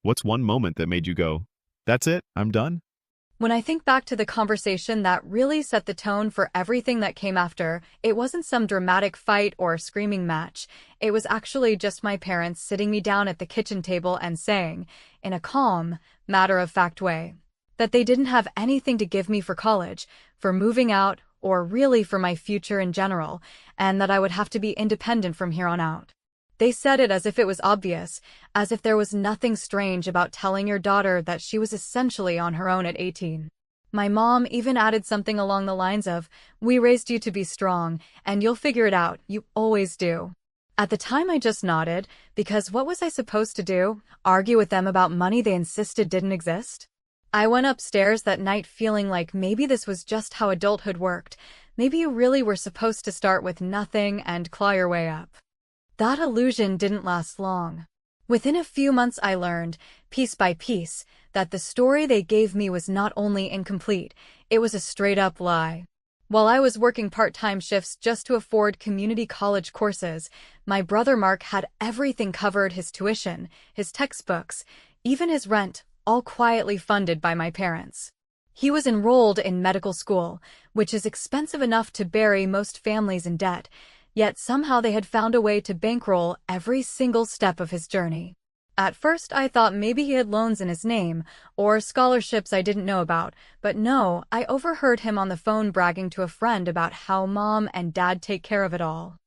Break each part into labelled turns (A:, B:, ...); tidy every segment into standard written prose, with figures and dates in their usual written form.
A: What's one moment that made you go, that's it, I'm done?
B: When I think back to the conversation that really set the tone for everything that came after, it wasn't some dramatic fight or screaming match. It was actually just my parents sitting me down at the kitchen table and saying, in a calm, matter-of-fact way, that they didn't have anything to give me for college, for moving out, or really for my future in general, and that I would have to be independent from here on out. They said it as if it was obvious, as if there was nothing strange about telling your daughter that she was essentially on her own at 18. My mom even added something along the lines of, "We raised you to be strong, and you'll figure it out, you always do." At the time I just nodded, because what was I supposed to do? Argue with them about money they insisted didn't exist? I went upstairs that night feeling like maybe this was just how adulthood worked. Maybe you really were supposed to start with nothing and claw your way up. That illusion didn't last long. Within a few months I learned, piece by piece, that the story they gave me was not only incomplete, it was a straight-up lie. While I was working part-time shifts just to afford community college courses, my brother Mark had everything covered: his tuition, his textbooks, even his rent, all quietly funded by my parents. He was enrolled in medical school, which is expensive enough to bury most families in debt, yet somehow they had found a way to bankroll every single step of his journey. At first I thought maybe he had loans in his name, or scholarships I didn't know about, but no, I overheard him on the phone bragging to a friend about how mom and dad take care of it all.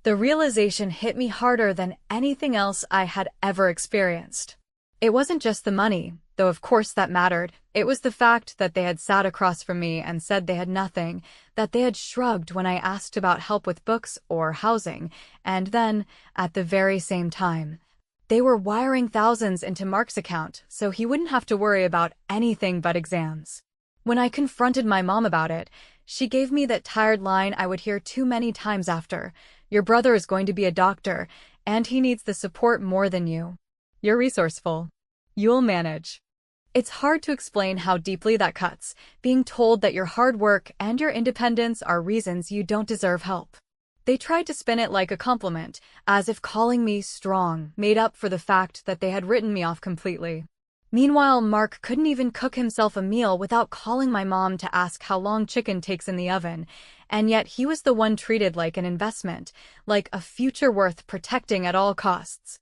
B: The realization hit me harder than anything else I had ever experienced. It wasn't just the money, though of course that mattered. It was the fact that they had sat across from me and said they had nothing, that they had shrugged when I asked about help with books or housing, and then, at the very same time, they were wiring thousands into Mark's account so he wouldn't have to worry about anything but exams. When I confronted my mom about it, she gave me that tired line I would hear too many times after, "Your brother is going to be a doctor, and he needs the support more than you. You're resourceful. You'll manage." It's hard to explain how deeply that cuts, being told that your hard work and your independence are reasons you don't deserve help. They tried to spin it like a compliment, as if calling me strong made up for the fact that they had written me off completely. Meanwhile, Mark couldn't even cook himself a meal without calling my mom to ask how long chicken takes in the oven, and yet he was the one treated like an investment, like a future worth protecting at all costs.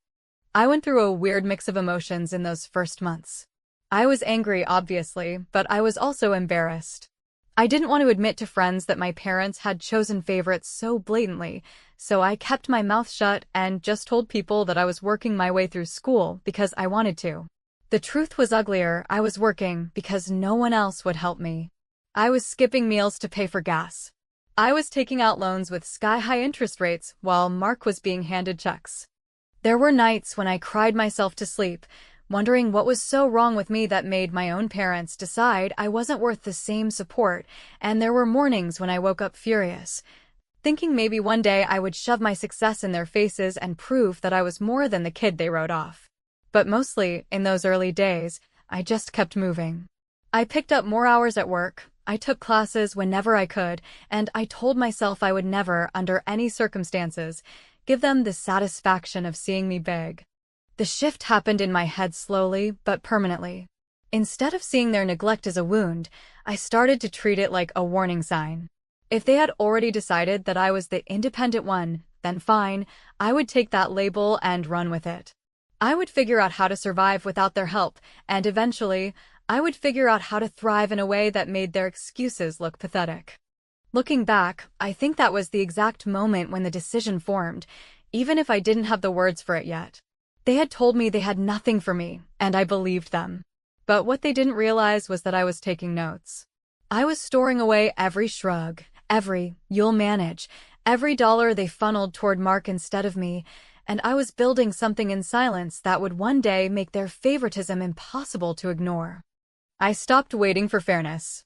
B: I went through a weird mix of emotions in those first months. I was angry, obviously, but I was also embarrassed. I didn't want to admit to friends that my parents had chosen favorites so blatantly, so I kept my mouth shut and just told people that I was working my way through school because I wanted to. The truth was uglier. I was working because no one else would help me. I was skipping meals to pay for gas. I was taking out loans with sky-high interest rates while Mark was being handed checks. There were nights when I cried myself to sleep, wondering what was so wrong with me that made my own parents decide I wasn't worth the same support, and there were mornings when I woke up furious, thinking maybe one day I would shove my success in their faces and prove that I was more than the kid they wrote off. But mostly, in those early days, I just kept moving. I picked up more hours at work, I took classes whenever I could, and I told myself I would never, under any circumstances, give them the satisfaction of seeing me beg. The shift happened in my head slowly but permanently. Instead of seeing their neglect as a wound, I started to treat it like a warning sign. If they had already decided that I was the independent one, then fine, I would take that label and run with it. I would figure out how to survive without their help, and eventually, I would figure out how to thrive in a way that made their excuses look pathetic. Looking back, I think that was the exact moment when the decision formed, even if I didn't have the words for it yet. They had told me they had nothing for me, and I believed them. But what they didn't realize was that I was taking notes. I was storing away every shrug, every "you'll manage," every dollar they funneled toward Mark instead of me, and I was building something in silence that would one day make their favoritism impossible to ignore. I stopped waiting for fairness.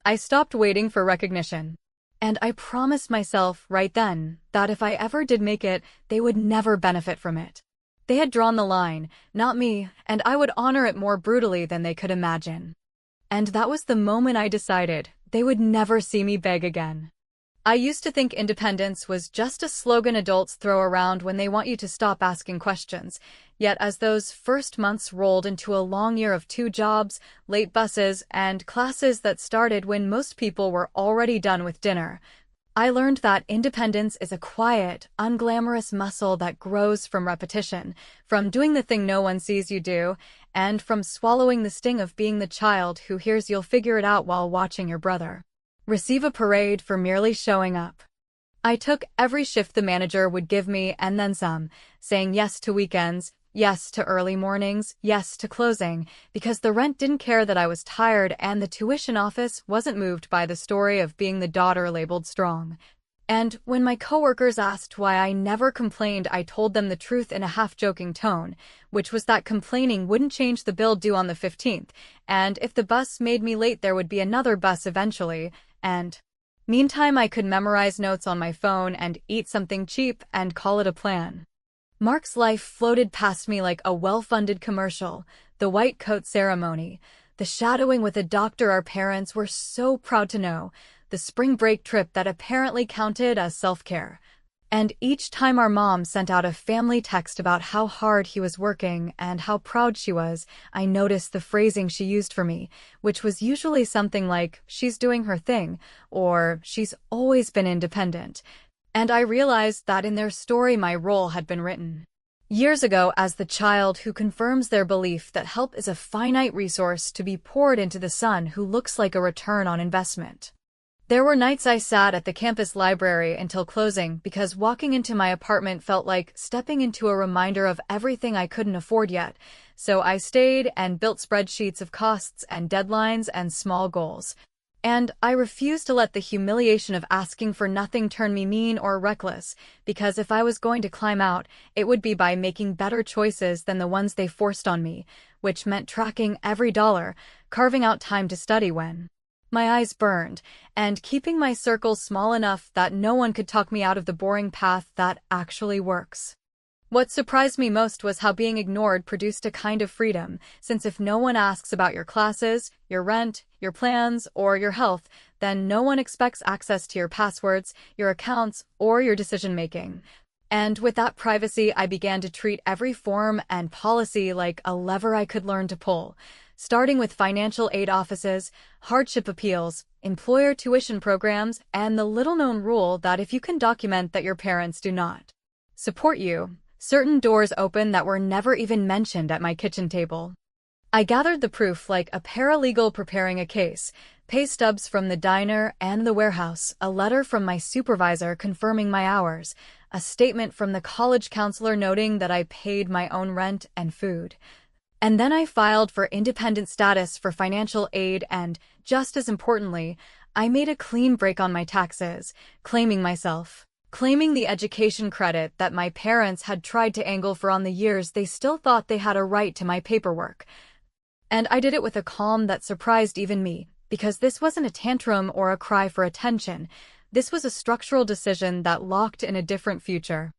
B: I stopped waiting for recognition. And I promised myself right then that if I ever did make it, they would never benefit from it. They had drawn the line, not me, and I would honor it more brutally than they could imagine. And that was the moment I decided they would never see me beg again. I used to think independence was just a slogan adults throw around when they want you to stop asking questions. Yet as those first months rolled into a long year of 2 jobs, late buses, and classes that started when most people were already done with dinner, I learned that independence is a quiet, unglamorous muscle that grows from repetition, from doing the thing no one sees you do, and from swallowing the sting of being the child who hears you'll figure it out while watching your brother receive a parade for merely showing up. I took every shift the manager would give me and then some, saying yes to weekends, yes to early mornings, yes to closing, because the rent didn't care that I was tired and the tuition office wasn't moved by the story of being the daughter labeled strong. And when my coworkers asked why I never complained, I told them the truth in a half-joking tone, which was that complaining wouldn't change the bill due on the 15th, and if the bus made me late there would be another bus eventually, and meantime I could memorize notes on my phone and eat something cheap and call it a plan. Mark's life floated past me like a well-funded commercial, the white coat ceremony, the shadowing with a doctor our parents were so proud to know, the spring break trip that apparently counted as self-care. And each time our mom sent out a family text about how hard he was working and how proud she was, I noticed the phrasing she used for me, which was usually something like, "She's doing her thing," or "She's always been independent." And I realized that in their story my role had been written years ago as the child who confirms their belief that help is a finite resource to be poured into the son who looks like a return on investment. There were nights I sat at the campus library until closing because walking into my apartment felt like stepping into a reminder of everything I couldn't afford yet, so I stayed and built spreadsheets of costs and deadlines and small goals. And I refused to let the humiliation of asking for nothing turn me mean or reckless, because if I was going to climb out, it would be by making better choices than the ones they forced on me, which meant tracking every dollar, carving out time to study when my eyes burned, and keeping my circle small enough that no one could talk me out of the boring path that actually works. What surprised me most was how being ignored produced a kind of freedom, since if no one asks about your classes, your rent, your plans, or your health, then no one expects access to your passwords, your accounts, or your decision-making. And with that privacy, I began to treat every form and policy like a lever I could learn to pull, starting with financial aid offices, hardship appeals, employer tuition programs, and the little-known rule that if you can document that your parents do not support you, certain doors open that were never even mentioned at my kitchen table. I gathered the proof like a paralegal preparing a case, pay stubs from the diner and the warehouse, a letter from my supervisor confirming my hours, a statement from the college counselor noting that I paid my own rent and food. And then I filed for independent status for financial aid and, just as importantly, I made a clean break on my taxes, claiming the education credit that my parents had tried to angle for on the years they still thought they had a right to my paperwork. And I did it with a calm that surprised even me, because this wasn't a tantrum or a cry for attention. This was a structural decision that locked in a different future.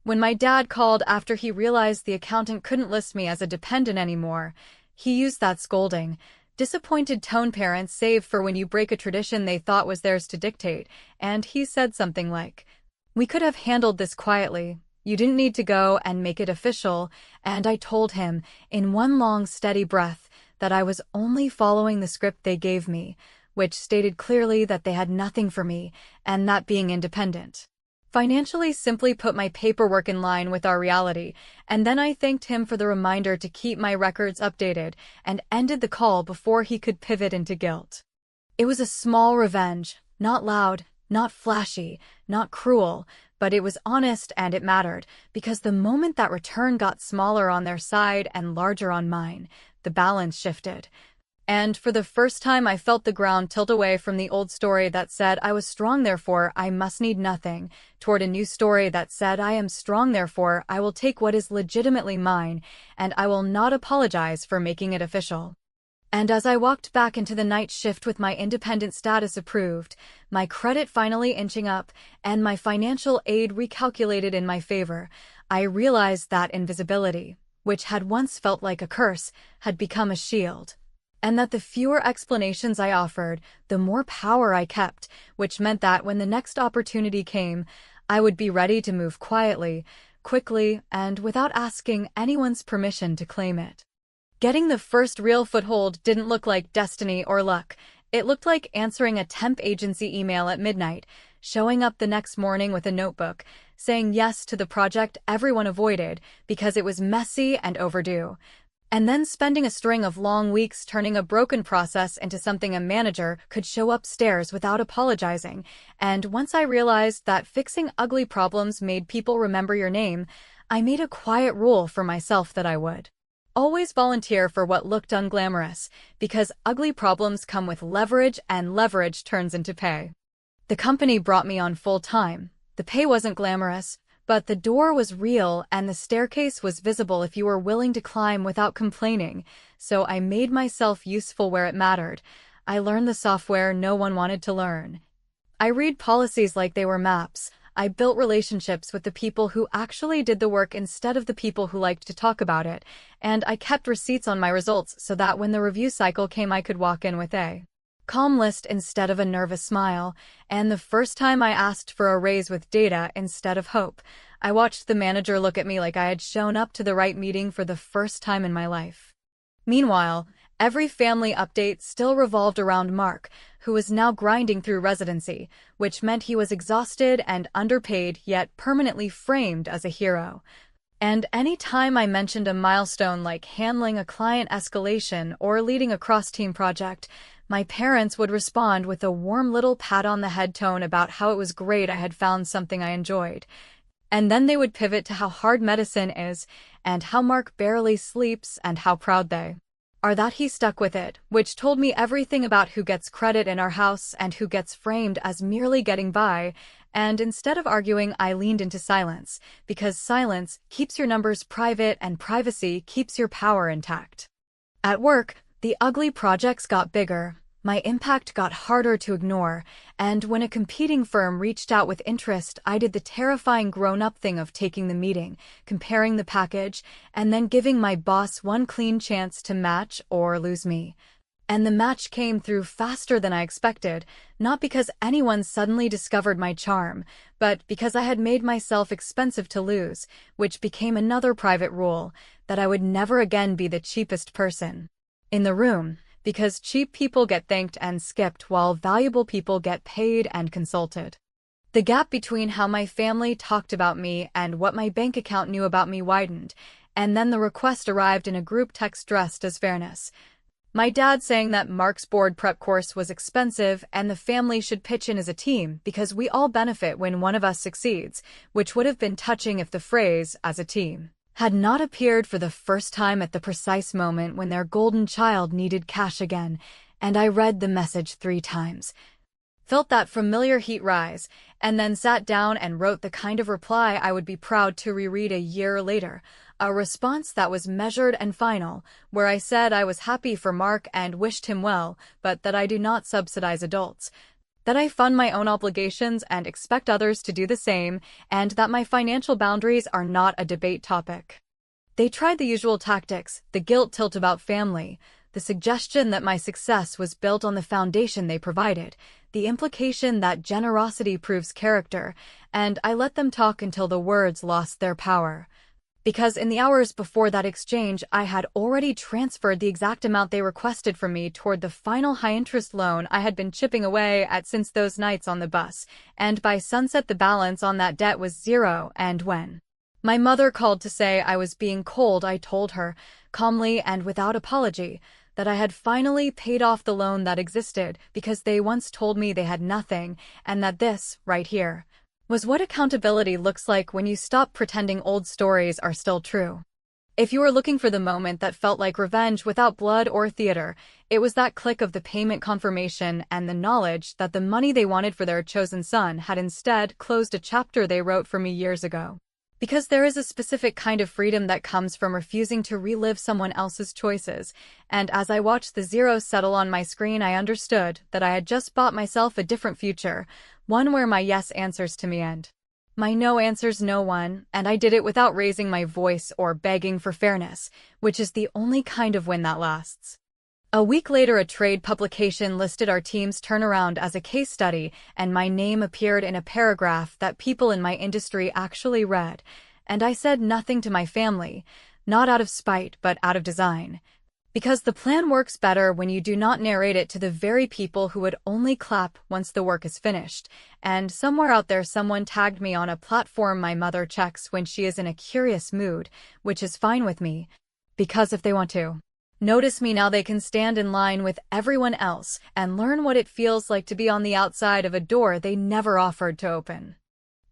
B: When my dad called after he realized the accountant couldn't list me as a dependent anymore, he used that scolding, disappointed tone parents save for when you break a tradition they thought was theirs to dictate, and he said something like, "We could have handled this quietly. You didn't need to go and make it official," and I told him, in one long steady breath, that I was only following the script they gave me, which stated clearly that they had nothing for me, and that being independent financially simply put my paperwork in line with our reality, and then I thanked him for the reminder to keep my records updated and ended the call before he could pivot into guilt. It was a small revenge, not loud, not flashy, not cruel, but it was honest and it mattered, because the moment that return got smaller on their side and larger on mine, the balance shifted. And for the first time I felt the ground tilt away from the old story that said I was strong therefore I must need nothing, toward a new story that said I am strong therefore I will take what is legitimately mine, and I will not apologize for making it official. And as I walked back into the night shift with my independent status approved, my credit finally inching up, and my financial aid recalculated in my favor, I realized that invisibility, which had once felt like a curse, had become a shield. and that the fewer explanations I offered, the more power I kept, which meant that when the next opportunity came, I would be ready to move quietly, quickly, and without asking anyone's permission to claim it. Getting the first real foothold didn't look like destiny or luck. It looked like answering a temp agency email at midnight, showing up the next morning with a notebook, saying yes to the project everyone avoided because it was messy and overdue, and then spending a string of long weeks turning a broken process into something a manager could show upstairs without apologizing. And once I realized that fixing ugly problems made people remember your name, I made a quiet rule for myself that I would always volunteer for what looked unglamorous, because ugly problems come with leverage and leverage turns into pay. The company brought me on full-time. The pay wasn't glamorous, but the door was real and the staircase was visible if you were willing to climb without complaining, so I made myself useful where it mattered. I learned the software no one wanted to learn. I read policies like they were maps. I built relationships with the people who actually did the work instead of the people who liked to talk about it, and I kept receipts on my results so that when the review cycle came I could walk in with a calm list instead of a nervous smile, and the first time I asked for a raise with data instead of hope, I watched the manager look at me like I had shown up to the right meeting for the first time in my life. Meanwhile, every family update still revolved around Mark, who was now grinding through residency, which meant he was exhausted and underpaid yet permanently framed as a hero. And any time I mentioned a milestone like handling a client escalation or leading a cross-team project, my parents would respond with a warm little pat-on-the-head tone about how it was great I had found something I enjoyed. And then they would pivot to how hard medicine is, and how Mark barely sleeps, and how proud they are that he stuck with it, which told me everything about who gets credit in our house and who gets framed as merely getting by. And instead of arguing, I leaned into silence, because silence keeps your numbers private and privacy keeps your power intact. At work, the ugly projects got bigger. My impact got harder to ignore, and when a competing firm reached out with interest, I did the terrifying grown-up thing of taking the meeting, comparing the package, and then giving my boss one clean chance to match or lose me. And the match came through faster than I expected, not because anyone suddenly discovered my charm, but because I had made myself expensive to lose, which became another private rule, that I would never again be the cheapest person in the room, because cheap people get thanked and skipped while valuable people get paid and consulted. The gap between how my family talked about me and what my bank account knew about me widened, and then the request arrived in a group text dressed as fairness. My dad saying that Mark's board prep course was expensive and the family should pitch in as a team because we all benefit when one of us succeeds, which would have been touching if the phrase, as a team, had not appeared for the first time at the precise moment when their golden child needed cash again, and I read the message 3 times, felt that familiar heat rise, and then sat down and wrote the kind of reply I would be proud to reread a year later, a response that was measured and final, where I said I was happy for Mark and wished him well, but that I do not subsidize adults, that I fund my own obligations and expect others to do the same, and that my financial boundaries are not a debate topic. They tried the usual tactics, the guilt tilt about family, the suggestion that my success was built on the foundation they provided, the implication that generosity proves character, and I let them talk until the words lost their power. Because in the hours before that exchange, I had already transferred the exact amount they requested from me toward the final high-interest loan I had been chipping away at since those nights on the bus, and by sunset the balance on that debt was 0, and when my mother called to say I was being cold, I told her, calmly and without apology, that I had finally paid off the loan that existed because they once told me they had nothing, and that this, right here, was what accountability looks like when you stop pretending old stories are still true. If you were looking for the moment that felt like revenge without blood or theater, it was that click of the payment confirmation and the knowledge that the money they wanted for their chosen son had instead closed a chapter they wrote for me years ago. Because there is a specific kind of freedom that comes from refusing to relive someone else's choices, and as I watched the zeros settle on my screen, I understood that I had just bought myself a different future, one where my yes answers to me and my no answers no one, and I did it without raising my voice or begging for fairness, which is the only kind of win that lasts. A week later, a trade publication listed our team's turnaround as a case study, and my name appeared in a paragraph that people in my industry actually read. And I said nothing to my family, not out of spite, but out of design. Because the plan works better when you do not narrate it to the very people who would only clap once the work is finished. And somewhere out there, someone tagged me on a platform my mother checks when she is in a curious mood, which is fine with me, because if they want to notice me now, they can stand in line with everyone else and learn what it feels like to be on the outside of a door they never offered to open.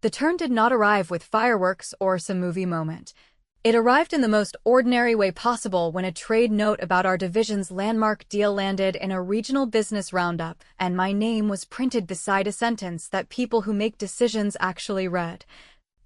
B: The turn did not arrive with fireworks or some movie moment. It arrived in the most ordinary way possible when a trade note about our division's landmark deal landed in a regional business roundup, and my name was printed beside a sentence that people who make decisions actually read.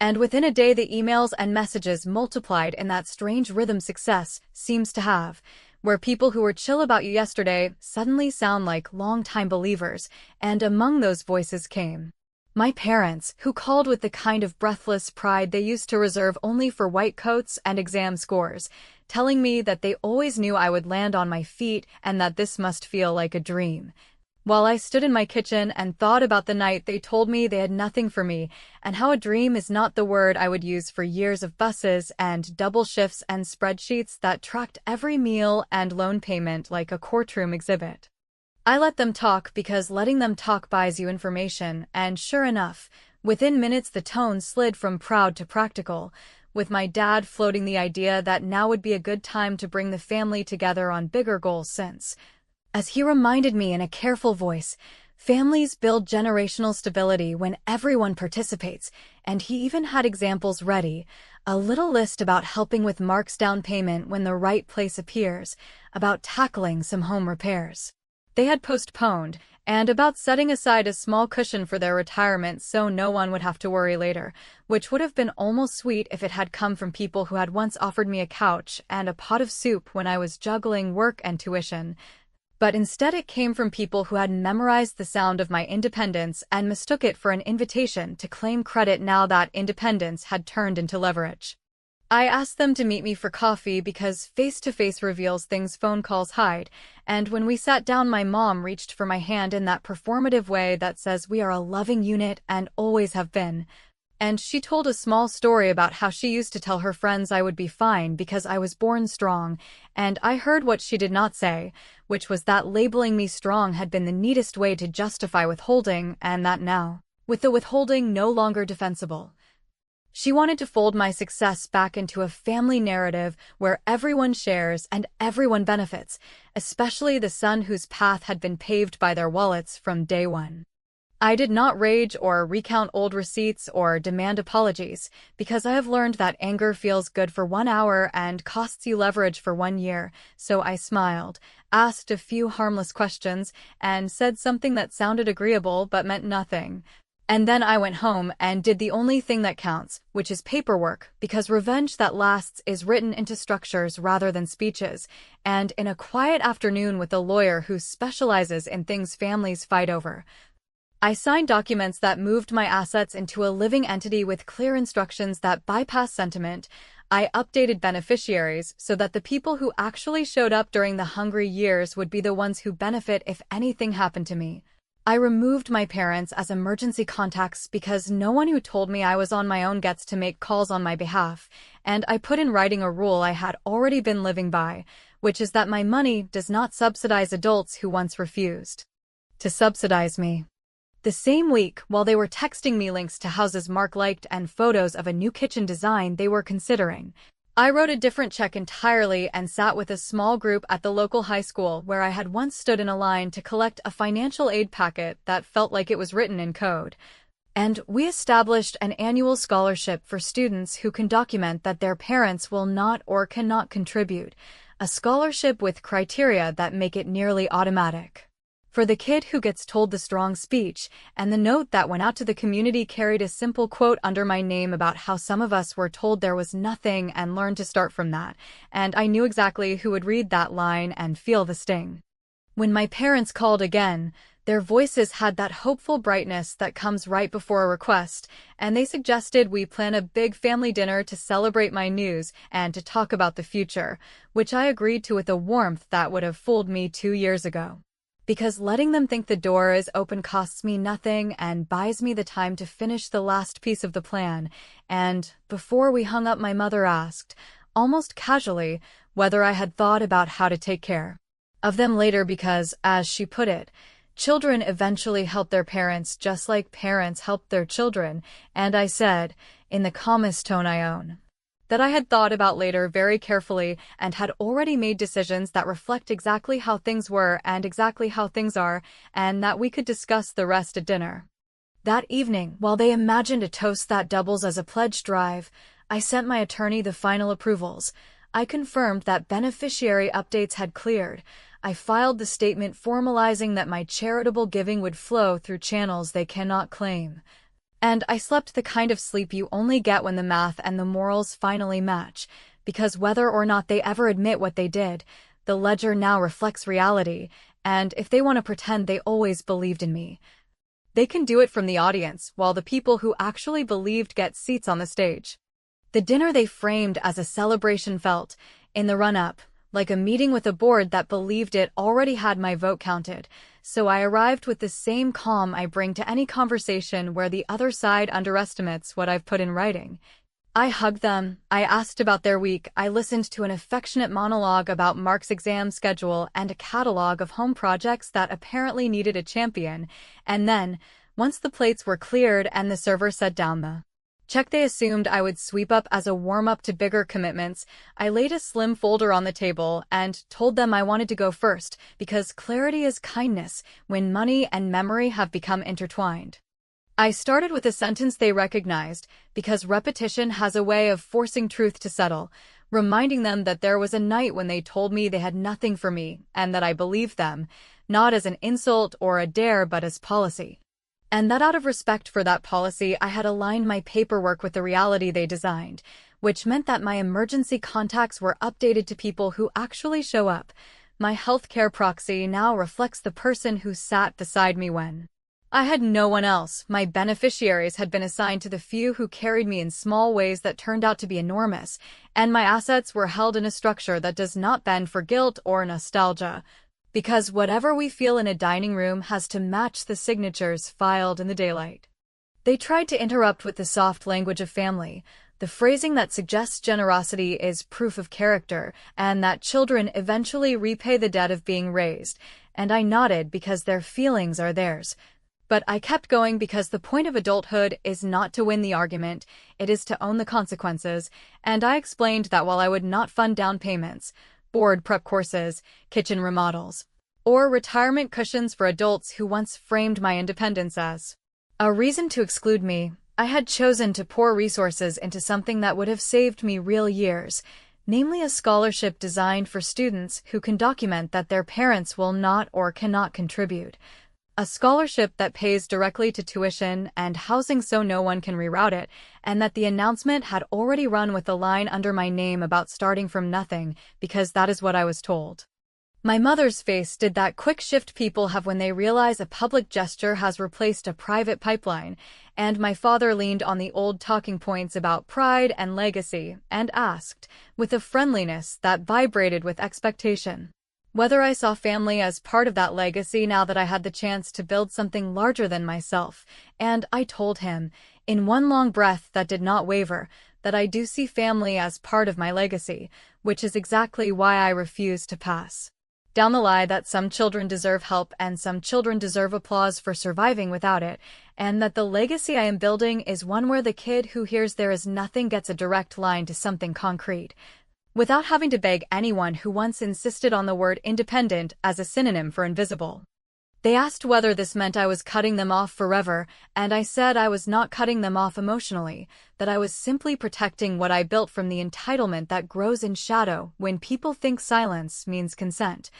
B: And within a day, the emails and messages multiplied in that strange rhythm success seems to have, where people who were chill about you yesterday suddenly sound like longtime believers, and among those voices came my parents, who called with the kind of breathless pride they used to reserve only for white coats and exam scores, telling me that they always knew I would land on my feet and that this must feel like a dream. While I stood in my kitchen and thought about the night they told me they had nothing for me, and how a dream is not the word I would use for years of buses and double shifts and spreadsheets that tracked every meal and loan payment like a courtroom exhibit. I let them talk because letting them talk buys you information, and sure enough, within minutes the tone slid from proud to practical, with my dad floating the idea that now would be a good time to bring the family together on bigger goals since, as he reminded me in a careful voice, families build generational stability when everyone participates, and he even had examples ready, a little list about helping with Mark's down payment when the right place appears, about tackling some home repairs they had postponed, and about setting aside a small cushion for their retirement so no one would have to worry later, which would have been almost sweet if it had come from people who had once offered me a couch and a pot of soup when I was juggling work and tuition. But instead it came from people who had memorized the sound of my independence and mistook it for an invitation to claim credit now that independence had turned into leverage. I asked them to meet me for coffee because face-to-face reveals things phone calls hide, and when we sat down my mom reached for my hand in that performative way that says we are a loving unit and always have been. And she told a small story about how she used to tell her friends I would be fine because I was born strong, and I heard what she did not say, which was that labeling me strong had been the neatest way to justify withholding, and that now, with the withholding no longer defensible, she wanted to fold my success back into a family narrative where everyone shares and everyone benefits, especially the son whose path had been paved by their wallets from day one. I did not rage or recount old receipts or demand apologies, because I have learned that anger feels good for 1 hour and costs you leverage for 1 year, so I smiled, asked a few harmless questions, and said something that sounded agreeable but meant nothing. And then I went home and did the only thing that counts, which is paperwork, because revenge that lasts is written into structures rather than speeches, and in a quiet afternoon with a lawyer who specializes in things families fight over, I signed documents that moved my assets into a living entity with clear instructions that bypass sentiment. I updated beneficiaries so that the people who actually showed up during the hungry years would be the ones who benefit if anything happened to me. I removed my parents as emergency contacts because no one who told me I was on my own gets to make calls on my behalf, and I put in writing a rule I had already been living by, which is that my money does not subsidize adults who once refused to subsidize me. The same week, while they were texting me links to houses Mark liked and photos of a new kitchen design they were considering, I wrote a different check entirely and sat with a small group at the local high school where I had once stood in a line to collect a financial aid packet that felt like it was written in code. And we established an annual scholarship for students who can document that their parents will not or cannot contribute, a scholarship with criteria that make it nearly automatic. For the kid who gets told the strong speech, and the note that went out to the community carried a simple quote under my name about how some of us were told there was nothing and learned to start from that, and I knew exactly who would read that line and feel the sting. When my parents called again, Their voices had that hopeful brightness that comes right before a request, and they suggested we plan a big family dinner to celebrate my news and to talk about the future, which I agreed to with a warmth that would have fooled me 2 years ago. Because letting them think the door is open costs me nothing and buys me the time to finish the last piece of the plan, and before we hung up my mother asked, almost casually, whether I had thought about how to take care of them later because, as she put it, children eventually help their parents just like parents help their children, and I said, in the calmest tone I own, that I had thought about later very carefully and had already made decisions that reflect exactly how things were and exactly how things are, and that we could discuss the rest at dinner. That evening, while they imagined a toast that doubles as a pledge drive, I sent my attorney the final approvals. I confirmed that beneficiary updates had cleared. I filed the statement formalizing that my charitable giving would flow through channels they cannot claim. And I slept the kind of sleep you only get when the math and the morals finally match, because whether or not they ever admit what they did, the ledger now reflects reality, and if they want to pretend they always believed in me, they can do it from the audience, while the people who actually believed get seats on the stage. The dinner they framed as a celebration felt, in the run-up, like a meeting with a board that believed it already had my vote counted, so I arrived with the same calm I bring to any conversation where the other side underestimates what I've put in writing. I hugged them, I asked about their week, I listened to an affectionate monologue about Mark's exam schedule and a catalog of home projects that apparently needed a champion, and then, once the plates were cleared and the server set down the check they assumed I would sweep up as a warm-up to bigger commitments, I laid a slim folder on the table and told them I wanted to go first because clarity is kindness when money and memory have become intertwined. I started with a sentence they recognized because repetition has a way of forcing truth to settle, reminding them that there was a night when they told me they had nothing for me and that I believed them, not as an insult or a dare but as policy. And that out of respect for that policy, I had aligned my paperwork with the reality they designed, which meant that my emergency contacts were updated to people who actually show up. My healthcare proxy now reflects the person who sat beside me when I had no one else. My beneficiaries had been assigned to the few who carried me in small ways that turned out to be enormous, and my assets were held in a structure that does not bend for guilt or nostalgia. Because whatever we feel in a dining room has to match the signatures filed in the daylight. They tried to interrupt with the soft language of family, the phrasing that suggests generosity is proof of character, and that children eventually repay the debt of being raised, and I nodded because their feelings are theirs. But I kept going because the point of adulthood is not to win the argument, it is to own the consequences, and I explained that while I would not fund down payments, board prep courses, kitchen remodels, or retirement cushions for adults who once framed my independence as a reason to exclude me, I had chosen to pour resources into something that would have saved me real years, namely a scholarship designed for students who can document that their parents will not or cannot contribute. A scholarship that pays directly to tuition and housing so no one can reroute it, and that the announcement had already run with a line under my name about starting from nothing, because that is what I was told. My mother's face did that quick shift people have when they realize a public gesture has replaced a private pipeline, and my father leaned on the old talking points about pride and legacy, and asked, with a friendliness that vibrated with expectation, whether I saw family as part of that legacy now that I had the chance to build something larger than myself, and I told him, in one long breath that did not waver, that I do see family as part of my legacy, which is exactly why I refuse to pass down the lie that some children deserve help and some children deserve applause for surviving without it, and that the legacy I am building is one where the kid who hears there is nothing gets a direct line to something concrete, without having to beg anyone who once insisted on the word independent as a synonym for invisible. They asked whether this meant I was cutting them off forever, and I said I was not cutting them off emotionally, that I was simply protecting what I built from the entitlement that grows in shadow when people think silence means consent.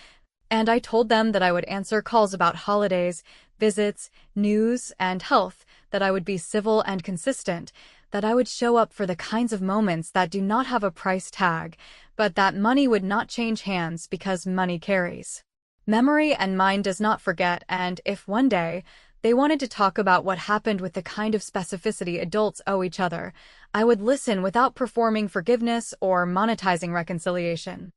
B: And I told them that I would answer calls about holidays, visits, news, and health, that I would be civil and consistent, that I would show up for the kinds of moments that do not have a price tag, but that money would not change hands because money carries. Memory and mind does not forget, and if one day they wanted to talk about what happened with the kind of specificity adults owe each other, I would listen without performing forgiveness or monetizing reconciliation.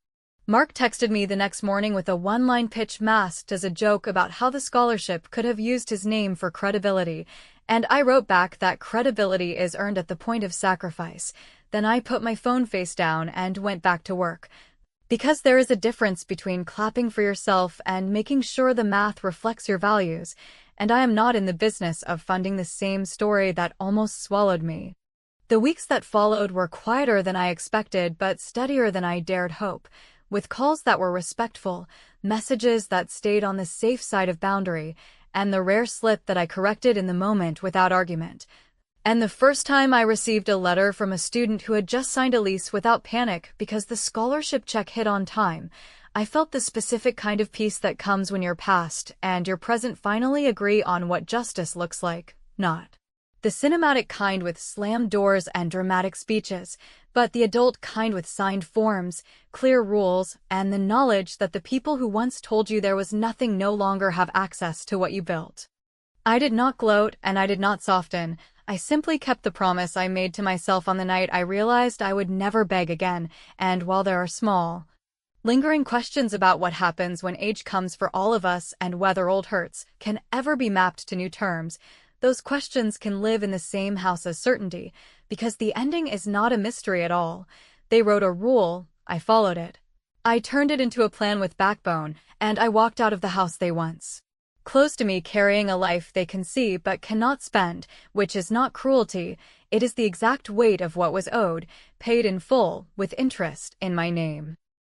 B: Mark texted me the next morning with a one-line pitch masked as a joke about how the scholarship could have used his name for credibility, and I wrote back that credibility is earned at the point of sacrifice. Then I put my phone face down and went back to work. Because there is a difference between clapping for yourself and making sure the math reflects your values, and I am not in the business of funding the same story that almost swallowed me. The weeks that followed were quieter than I expected, but steadier than I dared hope, with calls that were respectful, messages that stayed on the safe side of boundary, and the rare slip that I corrected in the moment without argument. And the first time I received a letter from a student who had just signed a lease without panic because the scholarship check hit on time, I felt the specific kind of peace that comes when your past and your present finally agree on what justice looks like, not the cinematic kind with slammed doors and dramatic speeches, but the adult kind with signed forms, clear rules, and the knowledge that the people who once told you there was nothing no longer have access to what you built. I did not gloat and I did not soften. I simply kept the promise I made to myself on the night I realized I would never beg again, and while there are small, lingering questions about what happens when age comes for all of us and whether old hurts can ever be mapped to new terms, those questions can live in the same house as certainty, because the ending is not a mystery at all. They wrote a rule, I followed it. I turned it into a plan with backbone, and I walked out of the house they once close to me carrying a life they can see but cannot spend, which is not cruelty, it is the exact weight of what was owed, paid in full, with interest, in my name.